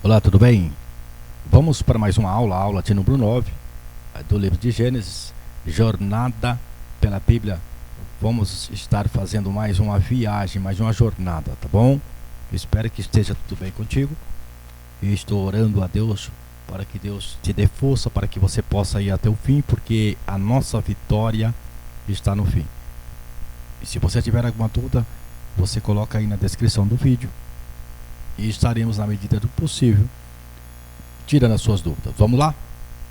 Olá, tudo bem? Vamos para mais uma aula de número 9 do livro de Gênesis, Jornada pela Bíblia. Vamos estar fazendo mais uma viagem, mais uma jornada, tá bom? Eu espero que esteja tudo bem contigo. E estou orando a Deus para que Deus te dê força para que você possa ir até o fim, porque a nossa vitória está no fim. E se você tiver alguma dúvida, você coloca aí na descrição do vídeo e estaremos, na medida do possível, tirando as suas dúvidas. Vamos lá?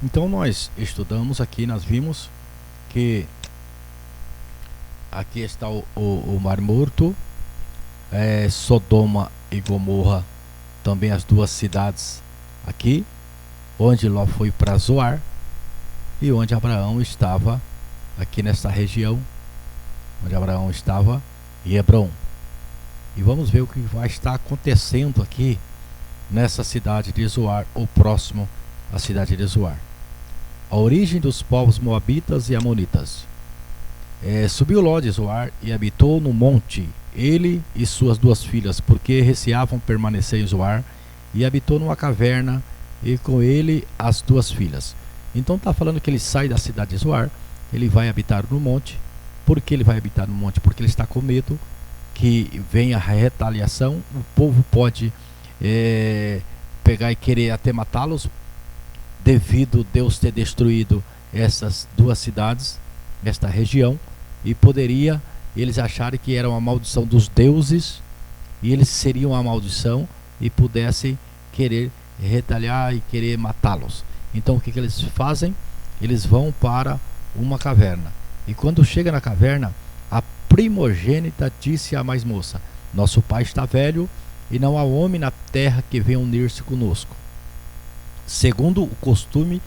Então nós estudamos aqui, nós vimos que aqui está o Mar Morto, Sodoma e Gomorra, também as duas cidades aqui, onde Ló foi para Zoar e onde Abraão estava aqui nesta região, onde Abraão estava em Hebrom. E vamos ver o que vai estar acontecendo aqui nessa cidade de Zoar, ou próximo à cidade de Zoar. A origem dos povos moabitas e amonitas. Subiu Ló de Zoar e habitou no monte, ele e suas duas filhas, porque receavam permanecer em Zoar, e habitou numa caverna, e com ele as duas filhas. Então está falando que ele sai da cidade de Zoar, ele vai habitar no monte. Por que ele vai habitar no monte? Porque ele está com medo que venha a retaliação, o povo pode pegar e querer até matá-los, devido Deus ter destruído essas duas cidades, esta região, e poderia eles acharem que era uma maldição dos deuses, e eles seriam uma maldição e pudessem querer retaliar e querer matá-los. Então o que eles fazem? Eles vão para uma caverna, e quando chega na caverna, a primogênita disse à mais moça: nosso pai está velho e não há homem na terra que venha unir-se conosco, segundo o costume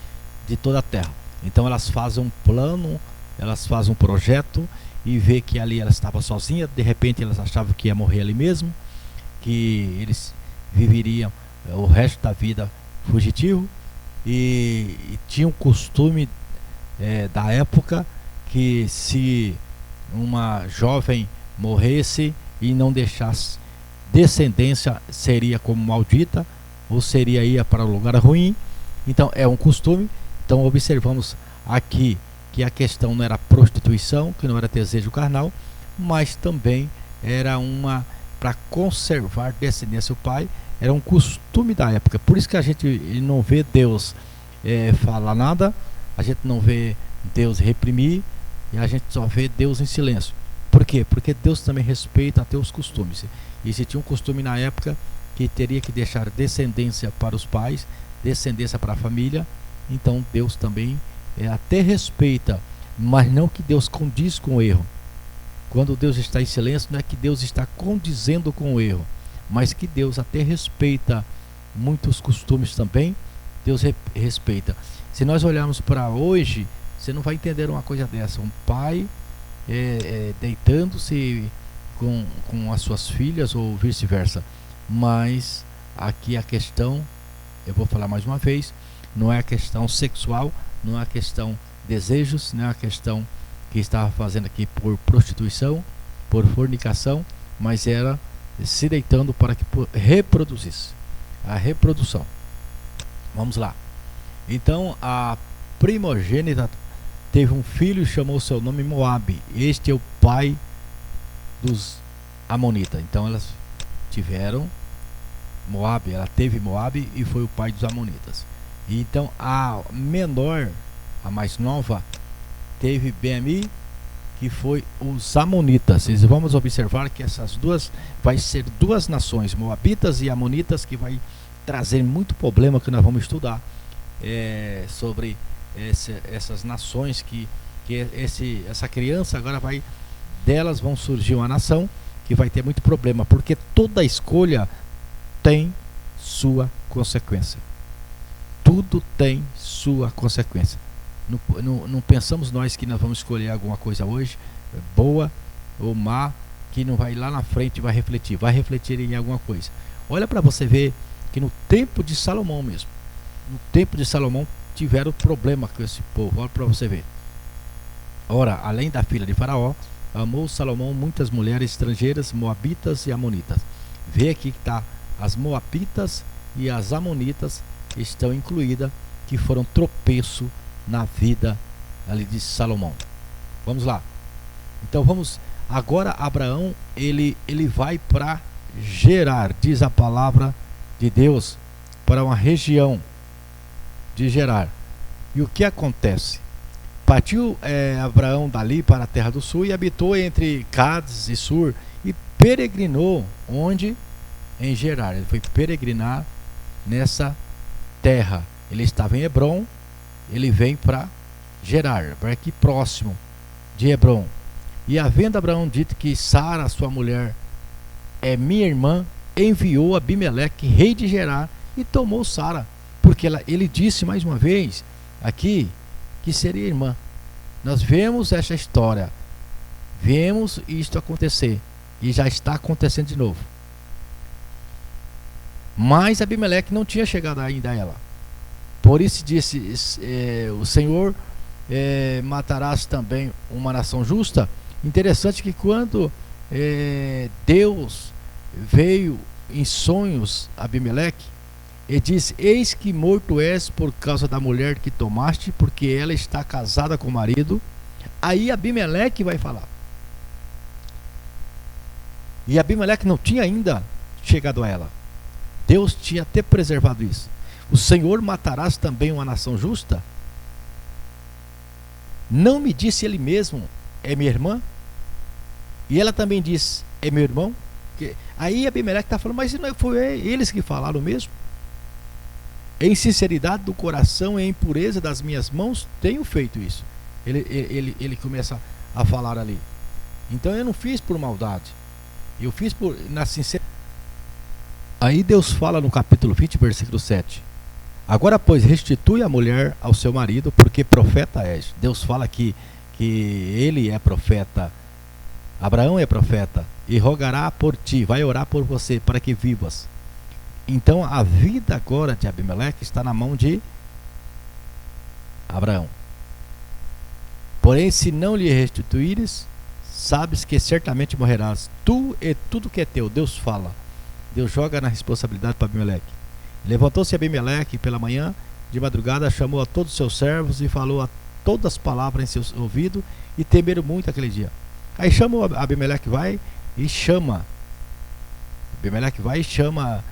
de toda a terra. Então elas fazem um plano, elas fazem um projeto, e vê que ali ela estava sozinha. De repente elas achavam que ia morrer ali mesmo, que eles viveriam o resto da vida fugitivo, e tinha um costume da época que se uma jovem morresse e não deixasse descendência, seria como maldita, ou ia para um lugar ruim. Então é um costume. Então observamos aqui que a questão não era prostituição, que não era desejo carnal, mas também era uma para conservar descendência. O pai era um costume da época. Por isso que a gente não vê Deus falar nada, a gente não vê Deus reprimir, e a gente só vê Deus em silêncio. Por quê? Porque Deus também respeita até os costumes. E se tinha um costume na época que teria que deixar descendência para os pais, descendência para a família, então Deus também até respeita, mas não que Deus condiz com o erro. Quando Deus está em silêncio, não é que Deus está condizendo com o erro, mas que Deus até respeita muitos costumes também. Deus respeita. Se nós olharmos para hoje, você não vai entender uma coisa dessa. Um pai deitando-se com as suas filhas, ou vice-versa. Mas aqui a questão, eu vou falar mais uma vez, não é a questão sexual, não é a questão desejos, não é a questão que estava fazendo aqui por prostituição, por fornicação, mas era se deitando para que reproduzisse. A reprodução. Vamos lá. Então a primogênita teve um filho e chamou seu nome Moabe. Este é o pai dos amonitas. Então elas tiveram Moabe, ela teve Moabe e foi o pai dos amonitas. E então a menor, a mais nova, teve Bemi, que foi os amonitas. E vamos observar que essas duas vai ser duas nações, Moabitas e amonitas, que vai trazer muito problema, que nós vamos estudar sobre essas nações, que essa criança agora delas vão surgir uma nação que vai ter muito problema, porque toda escolha tem sua consequência. Tudo tem sua consequência. Não pensamos nós que nós vamos escolher alguma coisa hoje, boa ou má, que não vai lá na frente vai refletir em alguma coisa. Olha para você ver que no tempo de Salomão mesmo, no tempo de Salomão tiveram problema com esse povo. Olha para você ver. Ora, além da filha de Faraó, amou Salomão muitas mulheres estrangeiras, moabitas e amonitas. Vê aqui que está as moabitas e as amonitas estão incluídas, que foram tropeço na vida ali de Salomão. Vamos lá. Então vamos agora. Abraão ele vai para Gerar, diz a palavra de Deus, para uma região de Gerar. E o que acontece? Partiu Abraão dali para a terra do sul e habitou entre Cádiz e Sur e peregrinou onde? Em Gerar. Ele foi peregrinar nessa terra. Ele estava em Hebrom, ele vem para Gerar, para aqui próximo de Hebrom. E havendo Abraão dito que Sara, sua mulher, é minha irmã, enviou Abimeleque, rei de Gerar, e tomou Sara, porque ele disse mais uma vez aqui que seria irmã. Nós vemos essa história, vemos isto acontecer, e já está acontecendo de novo. Mas Abimeleque não tinha chegado ainda a ela. Por isso disse, o Senhor matarás também uma nação justa. Interessante que quando Deus veio em sonhos a Abimeleque, ele disse: eis que morto és por causa da mulher que tomaste, porque ela está casada com o marido. Aí Abimeleque vai falar. E Abimeleque não tinha ainda chegado a ela. Deus tinha até preservado isso. O Senhor matarás também uma nação justa? Não me disse ele mesmo, é minha irmã? E ela também disse, é meu irmão? Aí Abimeleque está falando, mas não foi eles que falaram mesmo? Em sinceridade do coração e em pureza das minhas mãos tenho feito isso. Ele começa a falar ali. Então eu não fiz por maldade, eu fiz na sinceridade. Aí Deus fala no capítulo 20, versículo 7. Agora, pois, restitui a mulher ao seu marido, porque profeta és. Deus fala aqui que ele é profeta, Abraão é profeta, e rogará por ti, vai orar por você, para que vivas. Então a vida agora de Abimeleque está na mão de Abraão. Porém, se não lhe restituíres, sabes que certamente morrerás, tu e tudo que é teu. Deus fala, Deus joga na responsabilidade para Abimeleque. Levantou-se Abimeleque pela manhã, de madrugada, chamou a todos os seus servos e falou a todas as palavras em seus ouvidos, e temeram muito aquele dia. Aí chamou Abimeleque, vai e chama. Abimeleque vai e chama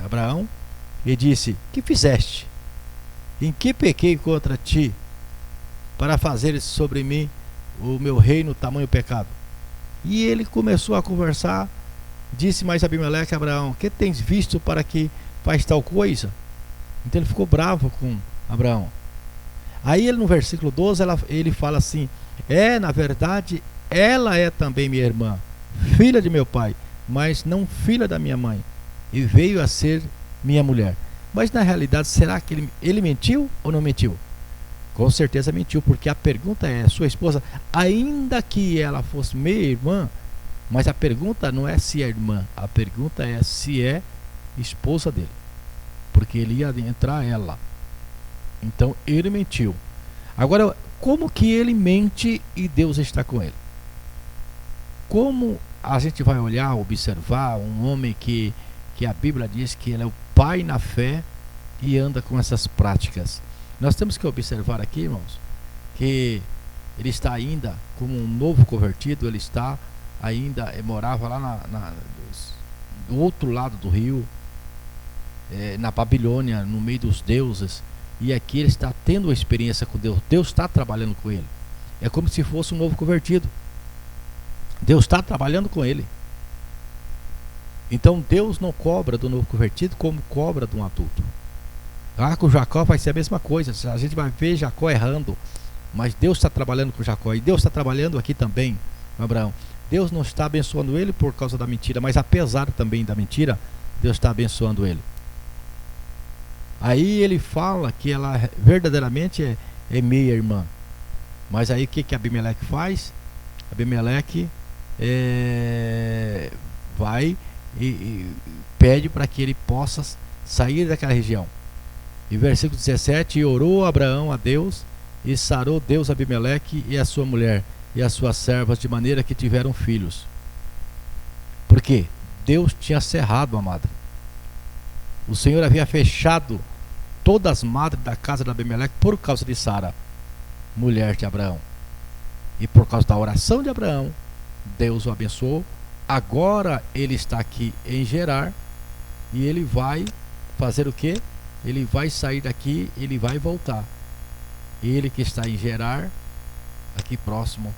Abraão e disse: que fizeste? Em que pequei contra ti, para fazeres sobre mim o meu reino tamanho pecado? E ele começou a conversar. Disse mais Abimeleque a Abraão: que tens visto para que faz tal coisa? Então ele ficou bravo com Abraão. Aí ele no versículo 12 ele fala assim: na verdade ela é também minha irmã, filha de meu pai, mas não filha da minha mãe, e veio a ser minha mulher. Mas na realidade, será que ele mentiu ou não mentiu? Com certeza mentiu, porque a pergunta é: sua esposa, ainda que ela fosse minha irmã, mas a pergunta não é se é irmã, a pergunta é se é esposa dele, porque ele ia entrar ela. Então ele mentiu. Agora, como que ele mente e Deus está com ele? Como a gente vai olhar, observar um homem que a Bíblia diz que ele é o pai na fé e anda com essas práticas? Nós temos que observar aqui, irmãos, que ele está ainda como um novo convertido. Ele está ainda, morava lá do outro lado do rio, na Babilônia, no meio dos deuses. E aqui ele está tendo uma experiência com Deus. Deus está trabalhando com ele. É como se fosse um novo convertido. Deus está trabalhando com ele. Então Deus não cobra do novo convertido como cobra de um adulto. Com Jacó vai ser a mesma coisa. A gente vai ver Jacó errando, mas Deus está trabalhando com Jacó. E Deus está trabalhando aqui também com Abraão. Deus não está abençoando ele por causa da mentira, mas apesar também da mentira, Deus está abençoando ele. Aí ele fala que ela verdadeiramente é meia irmã. Mas aí o que Abimeleque faz? Abimeleque vai e pede para que ele possa sair daquela região. E versículo 17: e orou Abraão a Deus, e sarou Deus Abimeleque e a sua mulher e as suas servas, de maneira que tiveram filhos. Por quê? Deus tinha cerrado, amado. O Senhor havia fechado todas as madres da casa de Abimeleque por causa de Sara, mulher de Abraão. E por causa da oração de Abraão, Deus o abençoou. Agora ele está aqui em Gerar e ele vai fazer o quê? Ele vai sair daqui, ele vai voltar. Ele que está em Gerar, aqui próximo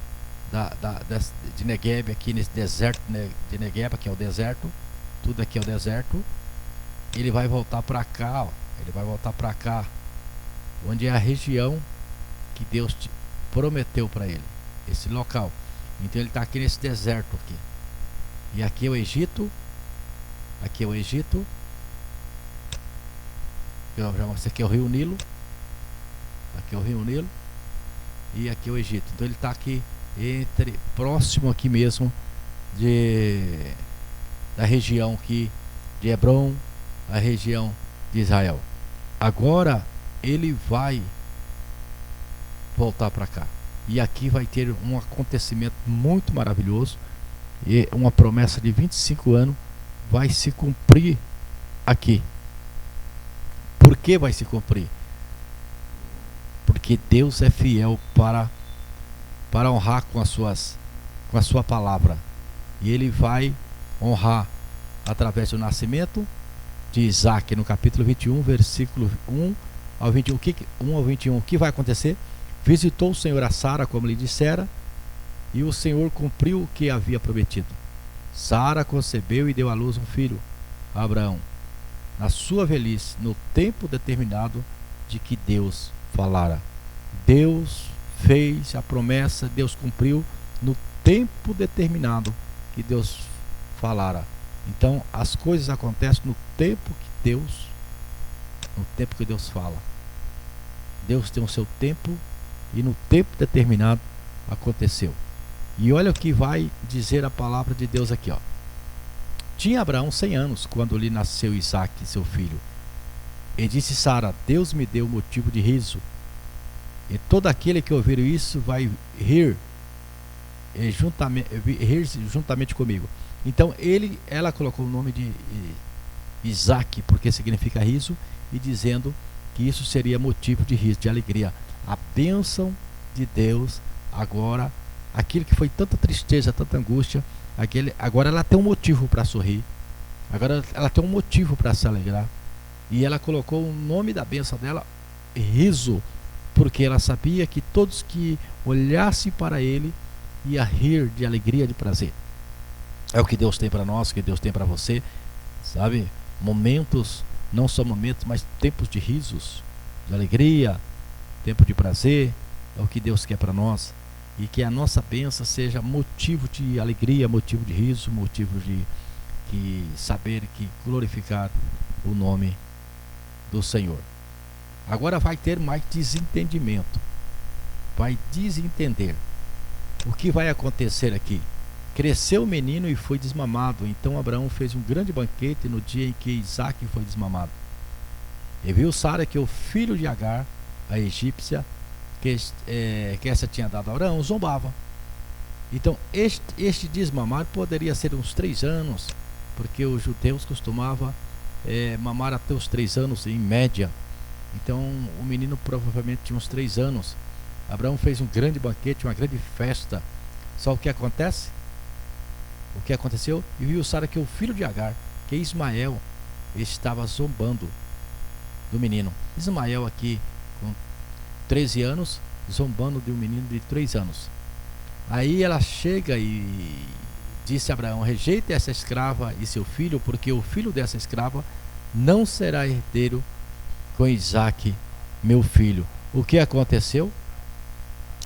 de Negueb, aqui nesse deserto de Negueb, que é o deserto, tudo aqui é o deserto. Ele vai voltar para cá, ó. Ele vai voltar para cá, onde é a região que Deus prometeu para ele, esse local. Então ele está aqui nesse deserto aqui. E aqui é o Egito. Aqui é o Egito. Esse aqui é o Rio Nilo. Aqui é o Rio Nilo. E aqui é o Egito. Então ele está aqui próximo aqui mesmo da região aqui de Hebron, a região de Israel. Agora ele vai voltar para cá. E aqui vai ter um acontecimento muito maravilhoso. E uma promessa de 25 anos vai se cumprir aqui. Por que vai se cumprir? Porque Deus é fiel para honrar com a sua palavra. E ele vai honrar através do nascimento de Isaac, no capítulo 21, versículo 1 ao 21. 1 ao 21. O que vai acontecer? Visitou o Senhor a Sara, como lhe dissera, e o Senhor cumpriu o que havia prometido. Sara concebeu e deu à luz um filho, a Abraão, na sua velhice, no tempo determinado de que Deus falara. Deus fez a promessa, Deus cumpriu no tempo determinado que Deus falara. Então as coisas acontecem no tempo que Deus fala. Deus tem o seu tempo e no tempo determinado aconteceu. E olha o que vai dizer a palavra de Deus aqui, ó. Tinha Abraão 100 anos quando lhe nasceu Isaac, seu filho. E disse Sara: Deus me deu motivo de riso, e todo aquele que ouvir isso vai rir juntamente comigo. Então ela colocou o nome de Isaac, porque significa riso, e dizendo que isso seria motivo de riso, de alegria. A bênção de Deus agora, aquilo que foi tanta tristeza, tanta angústia, agora ela tem um motivo para sorrir, agora ela tem um motivo para se alegrar. E ela colocou o nome da bênção dela, riso, porque ela sabia que todos que olhassem para ele ia rir de alegria, de prazer. É o que Deus tem para nós, o que Deus tem para você, sabe? Momentos, não só momentos, mas tempos de risos, de alegria, tempo de prazer, é o que Deus quer para nós. E que a nossa bênção seja motivo de alegria, motivo de riso, motivo de saber que glorificar o nome do Senhor. Agora vai ter mais desentendimento, vai desentender. O que vai acontecer aqui? Cresceu o menino e foi desmamado. Então Abraão fez um grande banquete no dia em que Isaac foi desmamado. E viu Sara que o filho de Agar, a egípcia, que essa tinha dado a Abraão, zombava. Então este desmamar poderia ser uns 3 anos, porque os judeus costumavam mamar até os 3 anos em média. Então o menino provavelmente tinha uns 3 anos. Abraão fez um grande banquete, uma grande festa. Só o que acontece? O que aconteceu? E viu Sara que o filho de Agar, que é Ismael, estava zombando do menino. Ismael aqui com 13 anos, zombando de um menino de 3 anos. Aí ela chega e disse a Abraão: rejeite essa escrava e seu filho, porque o filho dessa escrava não será herdeiro com Isaac, meu filho. O que aconteceu?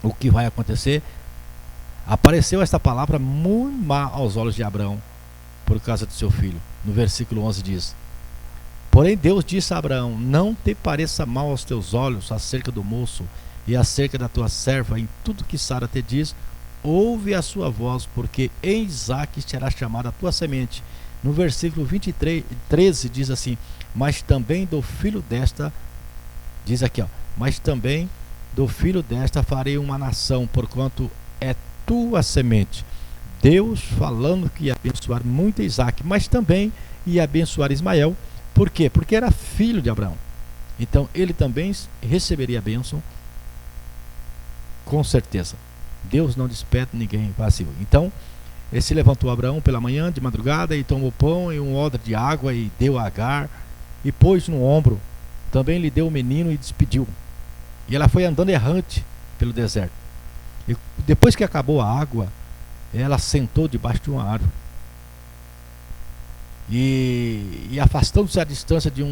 O que vai acontecer? Apareceu esta palavra muito má aos olhos de Abraão por causa do seu filho. No versículo 11 diz: porém Deus disse a Abraão: não te pareça mal aos teus olhos acerca do moço e acerca da tua serva. Em tudo que Sara te diz, ouve a sua voz, porque em Isaac será chamada a tua semente. No versículo 13 diz assim: mas também do filho desta, diz aqui, ó, mas também do filho desta farei uma nação, porquanto é tua semente. Deus falando que ia abençoar muito Isaac, mas também ia abençoar Ismael, Por quê? Porque era filho de Abraão. Então ele também receberia a bênção, com certeza. Deus não despede ninguém vazio. Então ele se levantou Abraão pela manhã, de madrugada, e tomou pão e um odre de água, e deu a Agar, e pôs no ombro. Também lhe deu o menino e despediu. E ela foi andando errante pelo deserto. E depois que acabou a água, ela sentou debaixo de uma árvore. E afastando-se à distância de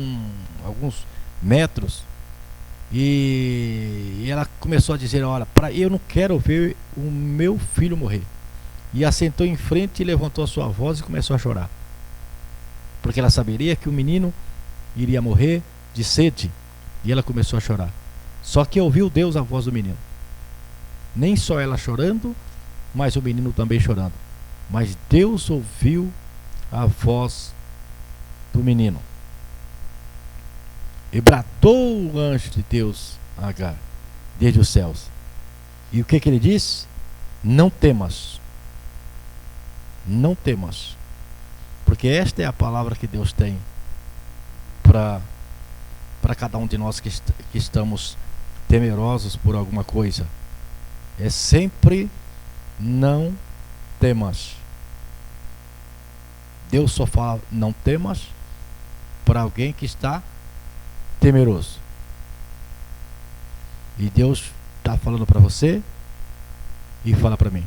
alguns metros, e ela começou a dizer: olha, eu não quero ver o meu filho morrer. E assentou em frente e levantou a sua voz e começou a chorar, porque ela saberia que o menino iria morrer de sede. E ela começou a chorar. Só que ouviu Deus a voz do menino. Nem só ela chorando, mas o menino também chorando. Mas Deus ouviu a voz do menino. E bradou o anjo de Deus a Agar desde os céus. E o que ele disse? Não temas. Não temas. Porque esta é a palavra que Deus tem para cada um de nós que estamos temerosos por alguma coisa. É sempre não temas. Deus só fala não temas para alguém que está temeroso. E Deus está falando para você e fala para mim.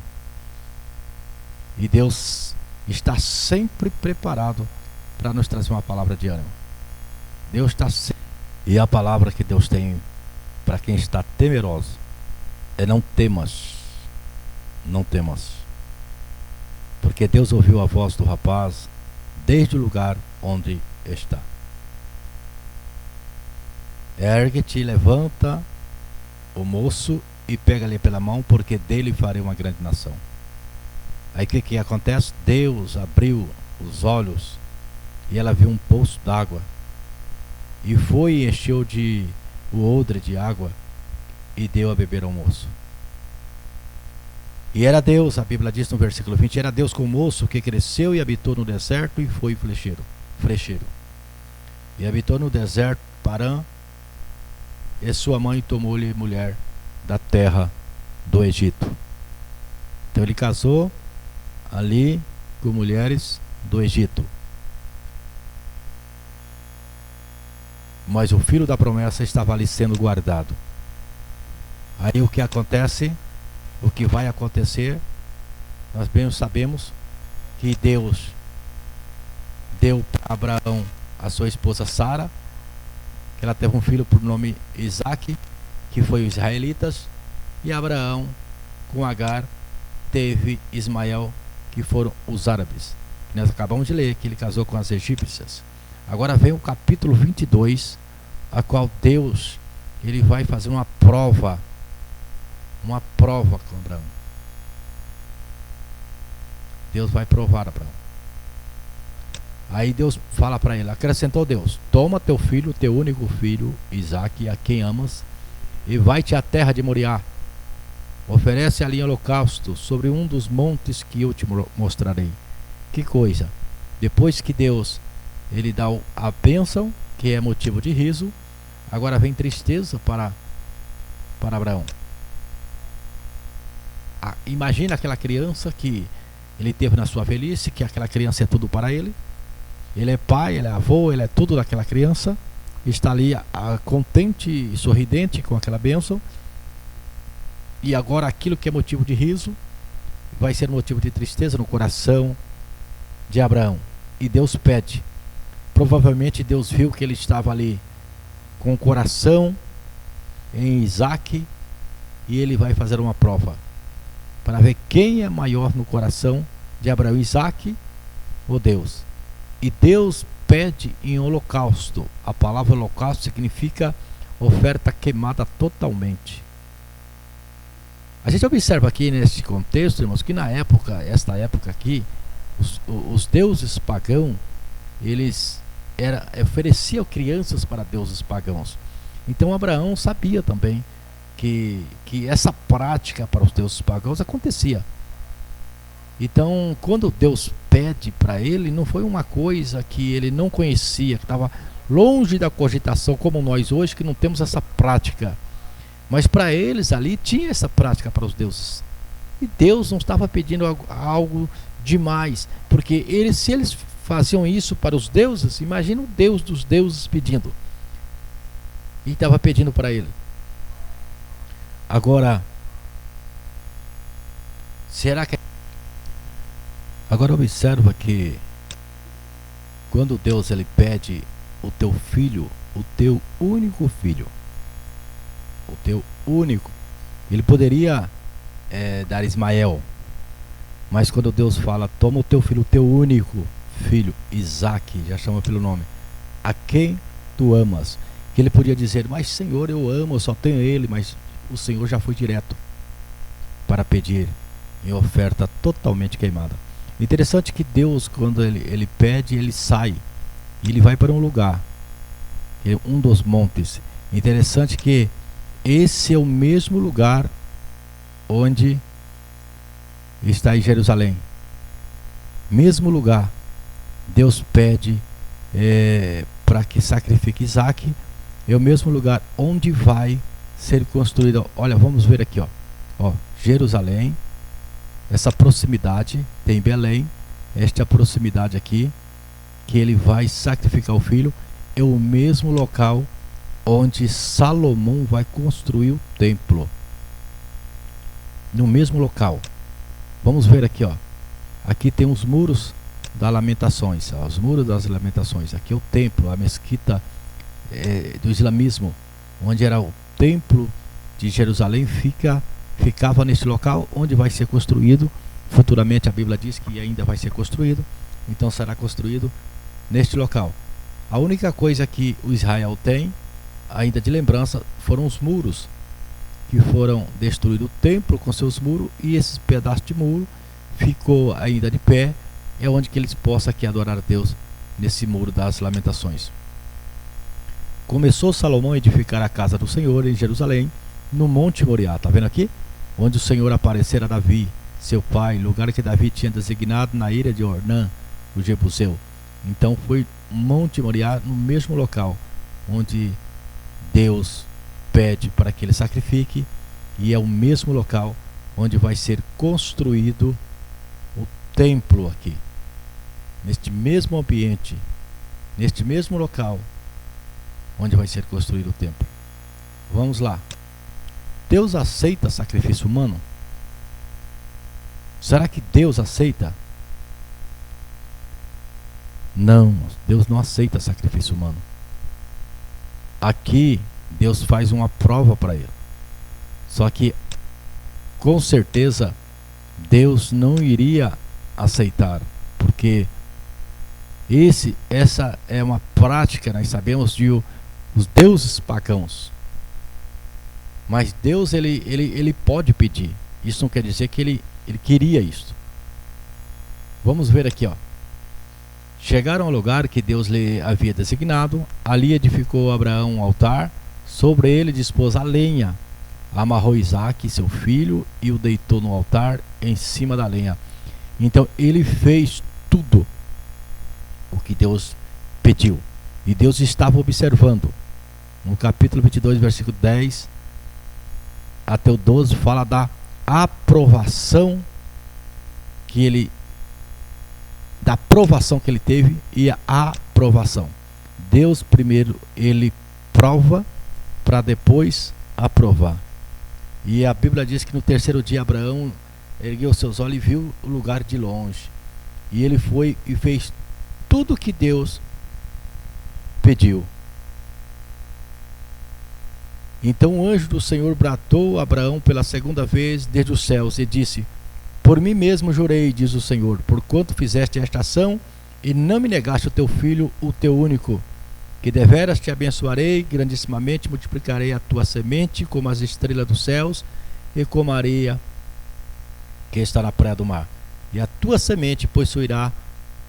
E Deus está sempre preparado para nos trazer uma palavra de ânimo. Deus está sempre. E a palavra que Deus tem para quem está temeroso é não temas. Não temas. Porque Deus ouviu a voz do rapaz desde o lugar onde está. Ergue-te, levanta o moço e pega-lhe pela mão, porque dele farei uma grande nação. Aí o que acontece? Deus abriu os olhos e ela viu um poço d'água. E foi e encheu o odre de água e deu a beber ao moço. E era Deus, a Bíblia diz no versículo 20, era Deus com o moço que cresceu e habitou no deserto e foi flecheiro. E habitou no deserto Parã, e sua mãe tomou-lhe mulher da terra do Egito. Então ele casou ali com mulheres do Egito. Mas o filho da promessa estava ali sendo guardado. Aí o que acontece? O que vai acontecer? Nós bem sabemos que Deus deu para Abraão a sua esposa Sara, que ela teve um filho por nome Isaque, que foi os israelitas, e Abraão com Agar teve Ismael, que foram os árabes. Nós acabamos de ler que ele casou com as egípcias. Agora vem o capítulo 22, a qual Deus ele vai fazer uma prova com Abraão. Deus vai provar Abraão. Aí Deus fala para ele, acrescentou Deus: toma teu filho, teu único filho, Isaque, a quem amas, e vai-te à terra de Moriá. Oferece ali holocausto sobre um dos montes que eu te mostrarei. Que coisa! Depois que Deus ele dá a bênção, que é motivo de riso, agora vem tristeza para Abraão. Imagina aquela criança que ele teve na sua velhice, que aquela criança é tudo para ele. Ele é pai, ele é avô, ele é tudo daquela criança. Está ali contente e sorridente com aquela bênção. E agora aquilo que é motivo de riso vai ser motivo de tristeza no coração de Abraão. E Deus pede. Provavelmente Deus viu que ele estava ali com o coração em Isaque, e ele vai fazer uma prova para ver quem é maior no coração de Abraão, Isaque ou Deus. E Deus pede em holocausto. A palavra holocausto significa oferta queimada totalmente. A gente observa aqui nesse contexto, irmãos, que esta época aqui, os deuses pagãos, eles ofereciam crianças para deuses pagãos. Então Abraão sabia também que essa prática para os deuses pagãos acontecia. Então, quando Deus pede para ele, não foi uma coisa que ele não conhecia, que estava longe da cogitação, como nós hoje, que não temos essa prática. Mas para eles ali tinha essa prática para os deuses. E Deus não estava pedindo algo demais, porque se eles faziam isso para os deuses, imagina o Deus dos deuses pedindo. E estava pedindo para ele. Agora, será que... Agora observa que quando Deus ele pede o teu filho, o teu único filho, o teu único, ele poderia dar Ismael, mas quando Deus fala, toma o teu filho, o teu único filho, Isaque, já chama pelo nome, a quem tu amas, que ele podia dizer, mas Senhor, eu amo, eu só tenho ele, mas o Senhor já foi direto para pedir em oferta totalmente queimada. Interessante que Deus, quando ele pede, ele sai, e ele vai para um lugar, um dos montes. Interessante que esse é o mesmo lugar onde está em Jerusalém. Mesmo lugar. Deus pede para que sacrifique Isaque. É o mesmo lugar onde vai ser construído. Olha, vamos ver aqui, ó, Jerusalém. Essa proximidade tem Belém. Esta proximidade aqui, que ele vai sacrificar o filho, é o mesmo local onde Salomão vai construir o templo. No mesmo local. Vamos ver aqui, ó. Aqui tem os muros das Lamentações, ó, os muros das Lamentações. Aqui é o templo, a mesquita do islamismo, onde era o templo de Jerusalém, ficava neste local onde vai ser construído. Futuramente a Bíblia diz que ainda vai ser construído, então será construído neste local. A única coisa que o Israel tem ainda de lembrança foram os muros, que foram destruídos, o templo com seus muros, e esse pedaço de muro ficou ainda de pé, é onde que eles possam aqui adorar a Deus, nesse muro das Lamentações. Começou Salomão a edificar a casa do Senhor em Jerusalém, no Monte Moriá, está vendo aqui? Onde o Senhor aparecera a Davi, seu pai, lugar que Davi tinha designado na ilha de Ornã, o Jebuseu. Então foi Monte Moriá, no mesmo local onde Deus pede para que ele sacrifique, e é o mesmo local onde vai ser construído o templo aqui, neste mesmo ambiente, neste mesmo local onde vai ser construído o templo. Vamos lá. Deus aceita sacrifício humano? Será que Deus aceita? Não, Deus não aceita sacrifício humano. Aqui Deus faz uma prova para ele. Só que com certeza Deus não iria aceitar, porque essa é uma prática, nós sabemos, de os deuses pagãos. Mas Deus ele pode pedir. Isso não quer dizer que ele queria isso. Vamos ver aqui, ó. Chegaram ao lugar que Deus lhe havia designado. Ali edificou Abraão um altar. Sobre ele dispôs a lenha. Amarrou Isaque, seu filho, e o deitou no altar em cima da lenha. Então ele fez tudo o que Deus pediu. E Deus estava observando. No capítulo 22, versículo 10 até o 12, fala da aprovação que ele teve, e a aprovação. Deus primeiro ele prova para depois aprovar. E a Bíblia diz que no terceiro dia Abraão ergueu seus olhos e viu o lugar de longe. E ele foi e fez tudo o que Deus pediu. Então o anjo do Senhor bradou a Abraão pela segunda vez desde os céus e disse: por mim mesmo jurei, diz o Senhor, porquanto fizeste esta ação e não me negaste o teu filho, o teu único, que deveras te abençoarei, grandissimamente multiplicarei a tua semente como as estrelas dos céus e como a areia que está na praia do mar. E a tua semente possuirá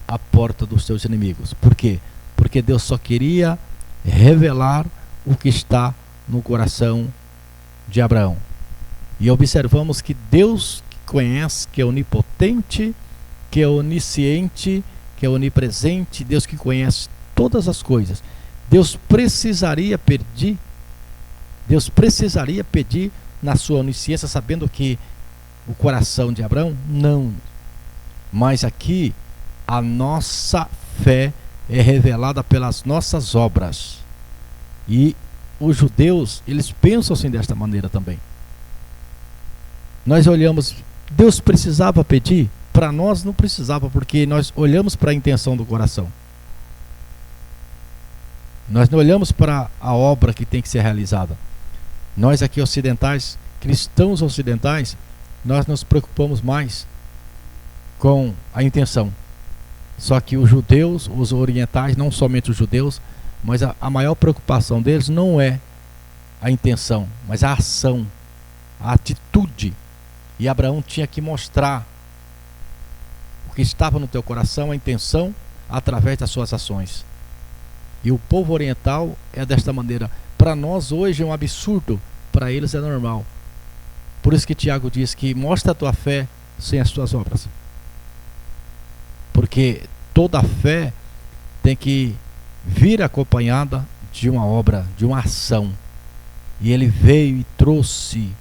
a porta dos teus inimigos. Por quê? Porque Deus só queria revelar o que está no coração de Abraão. E observamos que Deus, que conhece, que é onipotente, que é onisciente, que é onipresente, Deus que conhece todas as coisas. Deus precisaria pedir na sua onisciência, sabendo que o coração de Abraão? Não. Mas aqui a nossa fé é revelada pelas nossas obras. E os judeus, eles pensam assim desta maneira também. Nós olhamos, Deus precisava pedir? Para nós não precisava, porque nós olhamos para a intenção do coração. Nós não olhamos para a obra que tem que ser realizada. Nós aqui ocidentais, cristãos ocidentais, nós nos preocupamos mais com a intenção. Só que os judeus, os orientais, não somente os judeus, mas a maior preocupação deles não é a intenção, mas a ação, a atitude. E Abraão tinha que mostrar o que estava no teu coração, a intenção, através das suas ações. E o povo oriental é desta maneira. Para nós hoje é um absurdo, para eles é normal. Por isso que Tiago diz que mostra a tua fé sem as tuas obras. Porque toda fé tem que vir acompanhada de uma obra, de uma ação. E ele veio e trouxe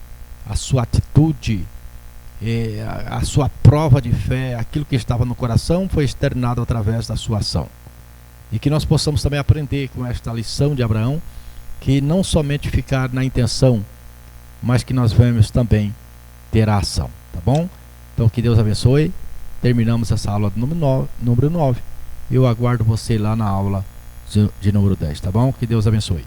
a sua atitude, a sua prova de fé, aquilo que estava no coração foi externado através da sua ação. E que nós possamos também aprender com esta lição de Abraão, que não somente ficar na intenção, mas que nós vamos também ter a ação, tá bom? Então que Deus abençoe. Terminamos essa aula do número 9. Eu aguardo você lá na aula de número 10, tá bom? Que Deus abençoe.